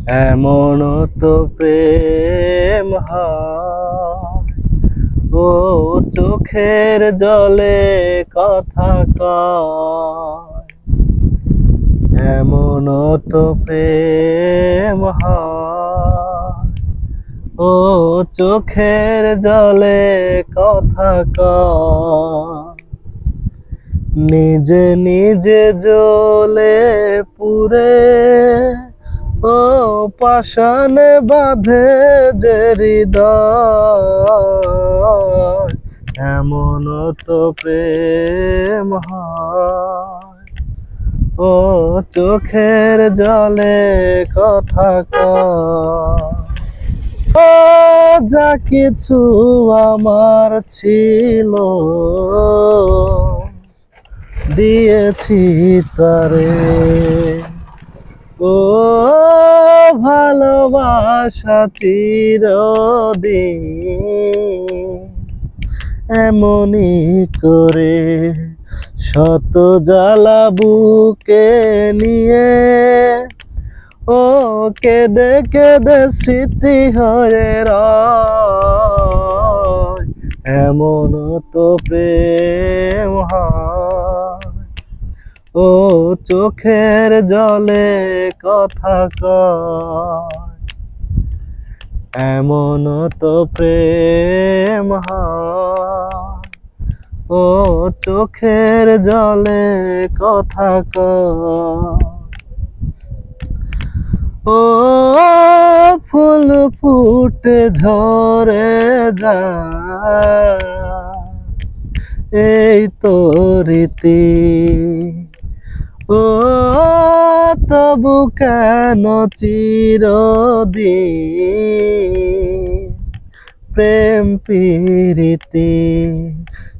এমন তো প্রেম হয়, ও চোখের জলে কথা কয়। এমন তো প্রেম হয়, ও চোখের জলে কথা কয়। নিজে নিজে জ্বলে পুড়ে, ও পাষাণে বাঁধে যে হৃদয়। এমন তো প্রেম হয়, ও চোখের জলে কথা কয়। ও যা কিছু আমার ছিল, দিয়েছি তারে। ও ভালোবাসা চিরদিন এমনি করে, শত জ্বালা বুকে নিয়ে, ও কেঁদে কেঁদে স্মৃতি হয়ে রয়। এমন তো প্রেম হয়, ও চোখের জলে কথা কয়। এমন তো প্রেম হয়, ও চোখের জলে কথা কয়। ও ফুল ফুটে ঝরে যায়, এই তো রীতি। ও তবু কেন চিরদিন প্রেম প্রীতি,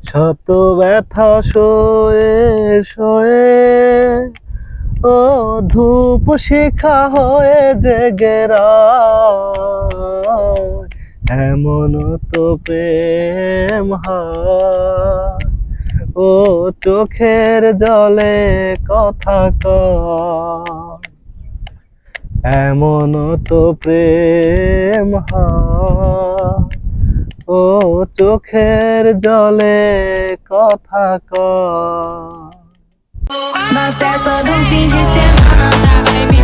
শত ব্যথা সয়ে সয়ে, ও ধূপ শিখা হয়ে জেগে রয়। এমন তো প্রেম হয়, ও চোখের জলে কথা কয়। এমন তো প্রেম হয়, ও চোখের জলে কথা কয়। Nossa, é só de fim de semana, tá? Baby.